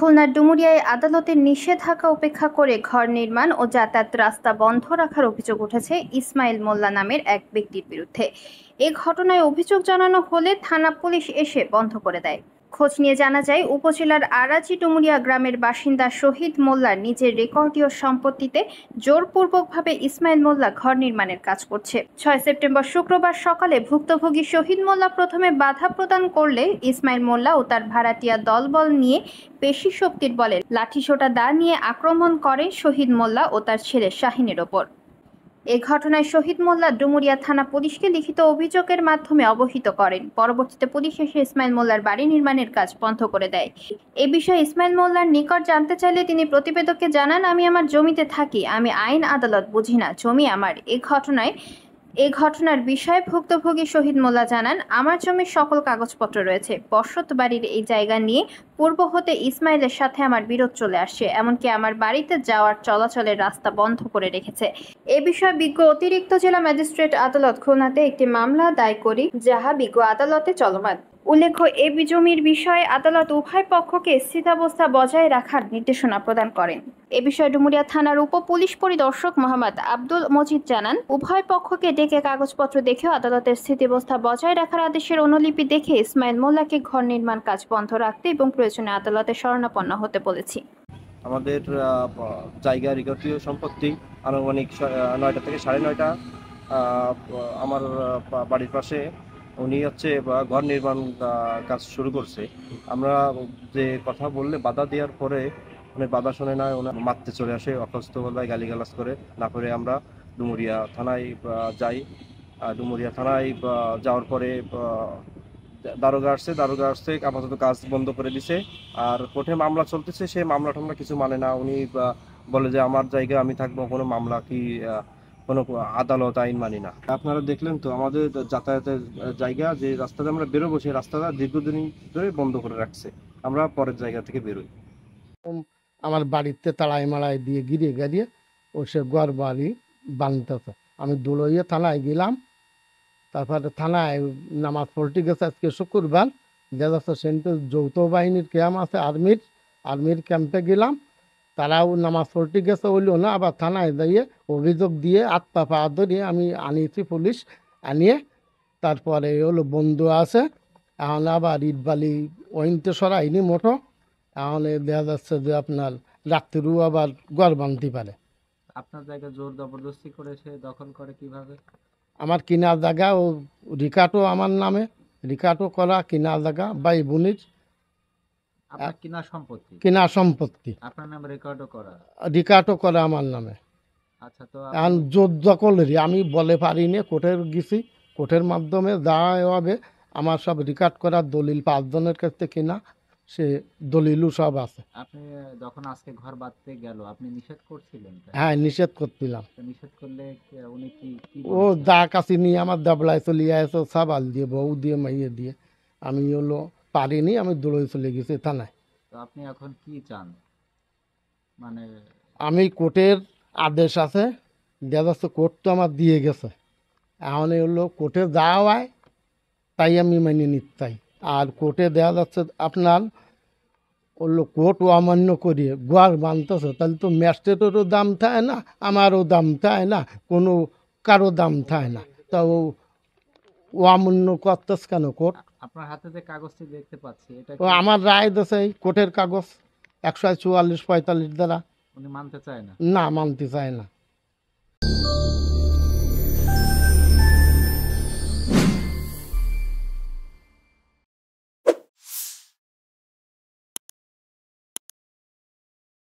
খুলনার ডুমুরিয়ায় আদালতের নিষেধাজ্ঞা উপেক্ষা করে ঘর নির্মাণ ও যাতায়াত রাস্তা বন্ধ রাখার অভিযোগ উঠেছে ইসমাইল মোল্লা নামের এক ব্যক্তির বিরুদ্ধে। এ ঘটনায় অভিযোগ জানানো হলে থানা পুলিশ এসে বন্ধ করে দেয়। খোঁজ নিয়ে জানা যায়, উপজেলার আরাজি ডুমুরিয়া গ্রামের বাসিন্দা শহীদ মোল্লার নিজের রেকর্ডীয় সম্পত্তিতে জোরপূর্বকভাবে ইসমাইল মোল্লা ঘর নির্মাণের কাজ করছে। 6 সেপ্টেম্বর শুক্রবার সকালে ভুক্তভোগী শহীদ মোল্লা প্রথমে বাধা প্রদান করলে ইসমাইল মোল্লা ও তার ভাড়াটিয়া দলবল নিয়ে পেশি শক্তির বলে লাঠিসোঁটা দা নিয়ে আক্রমণ করে শহীদ মোল্লা ও তার ছেলে শাহিনের ওপর। এ ঘটনায় শহীদ মোল্লা ডুমুরিয়া থানা পুলিশকে লিখিত অভিযোগের মাধ্যমে অবহিত করেন। পরবর্তীতে পুলিশ এসে ইসমাইল মোল্লার বাড়ি নির্মাণের কাজ বন্ধ করে দেয়। এ বিষয়ে ইসমাইল মোল্লার নিকট জানতে চাইলে তিনি প্রতিবেদককে জানান, আমি আমার জমিতে থাকি, আমি আইন আদালত বুঝি না, জমি আমার। এ ঘটনার বিষয়ে ভুক্তভোগী শহীদ মোল্লা জানান, আমার জমির সকল কাগজপত্র রয়েছে। বসত বাড়ির এই জায়গা নিয়ে পূর্ব হতে ইসমাইলের সাথে আমার বিরোধ চলে আসছে, এমনকি আমার বাড়িতে যাওয়ার চলাচলের রাস্তা বন্ধ করে রেখেছে। এ বিষয়ে বিজ্ঞ অতিরিক্ত জেলা ম্যাজিস্ট্রেট আদালত খুলনাতে একটি মামলা দায় করি, যাহা বিজ্ঞ আদালতে চলমান। উল্লেখ্য, এ জমির বিষয়ে আদালত উভয় পক্ষকে স্থিতাবস্থা বজায় রাখার নির্দেশনা প্রদান করেন। এ বিষয়ে ডুমুরিয়া থানার উপ পুলিশ পরিদর্শক মোহাম্মদ আব্দুল মজিদ জানান, উভয় পক্ষকে ডেকে কাগজপত্র দেখেও আদালতের স্থিতাবস্থা বজায় রাখার আদেশের অনুলিপি দেখে ইসমাইল মোল্লাকে ঘর নির্মাণ কাজ বন্ধ রাখতে এবং প্রয়োজনে আদালতে শরণাপন্ন হতে বলেছি। আমাদের জায়গা রেকর্ডীয় সম্পত্তি আনুমানিক 9টা থেকে 9:30 আমার বাড়ির পাশে উনি ঘর নির্মাণ কাজ শুরু করছে। আমরা যে কথা বললে বাধা দেওয়ার পরে উনি বাধা শুনে না, ওনার মারতে চলে আসে, অসুস্থ বলায় গালিগালাজ করে। না করে আমরা ডুমুরিয়া থানায় যাই। ডুমুরিয়া থানায় যাওয়ার পরে দারোগা আসছে আপাতত কাজ বন্ধ করে দিছে। আর কোর্টে মামলা চলতেছে, সেই মামলা টামলা কিছু মানে না। উনি বলে যে আমার জায়গা আমি থাকবো, কোনো মামলা কি কোনো আদালত আইন মানি না। আপনারা দেখলেন তো আমাদের যাতায়াতের জায়গা, যে রাস্তাতে আমরা বেরোবো সেই রাস্তাটা দীর্ঘদিন ধরে বন্ধ করে রাখছে। আমরা পরের জায়গা থেকে বেরোই। আমার বাড়িতে তাড়াই মাড়াই দিয়ে গিয়ে ও সে ঘর বাড়ি বানতেছে। আমি দৌড়িয়ে থানায় গেলাম। তারপরে থানায় নামাজ পড়তে গেছে আজকে শুক্রবার, দেখা যাচ্ছে সেন্ট্রাল যৌথ বাহিনীর ক্যাম্প আছে, আর্মির ক্যাম্পে গেলাম। তারাও নামাজ পড়তে গেছে হইলো না, আবার থানায় যাইয়ে অভিযোগ দিয়ে আত্মা পা ধরিয়ে আমি আনিয়েছি পুলিশ আনিয়ে। তারপরে হলো বন্ধু আছে, এখন আবার ইট বালি ওইনতে সরাইনি মোটো। এখন দেখা যাচ্ছে যে আপনার রাত্রিও আবার গড় বানতে পারে। আপনার জায়গা জোর জবরদস্তি করেছে, দখল করে কিভাবে? আমার কিনা জায়গা ও রিকার্ডও আমার নামে, রিকার্ডও করা কিনা জায়গা বাই বোনির আপনার কিনা সম্পত্তি আপনার নামে রিকার্ডও করা আমার নামে। আচ্ছা, তো এখন জোর দখলেরই আমি বলে পারিনি, কোর্টের গেছি, কোর্টের মাধ্যমে যা হবে আমার সব রিকার্ড করা দলিল 5 জনের কাছ থেকে কিনা, সে দলিলও সব আছে। আপনি যখন আজকে ঘর বাঁধতে গেল, আপনি নিষেধ করছিলেন? হ্যাঁ, নিষেধ করছিলাম। নিষেধ করলে উনি কি ও দা কাছে নিয়ে আমার দাবলায় চলিয়ে আসো, সাবাল দিয়ে বউ দিয়ে মাইয়ে দিয়ে। আমি হলো পারিনি, আমি দৌড়ে চলে গেছি থানায়। তো আপনি এখন কি চান? মানে আমি কোর্টের আদেশ আছে, দেখা যাচ্ছে কোর্ট তো আমার দিয়ে গেছে, এখন হলো কোর্টে যাওয়া হয় তাই আমি মেনে নিতে চাই। আর কোর্টে দেখা যাচ্ছে আপনার হলো কোর্ট অমান্য করিয়ে গোয়ার বানতেছে, তাহলে তো ম্যাজিস্ট্রেটেরও দাম থাকে না, আমারও দাম থাকে না, কোনো কারো দাম থাকে না। তা ও অমান্য করতেছে কেন কোর্ট? আপনার হাতে যে কাগজটি দেখতে পাচ্ছি, এটা ও আমার রায় দিয়েছে, কোর্টের কাগজ 144-45 দ্বারা। উনি মানতে চায় না? না, মানতে চায় না।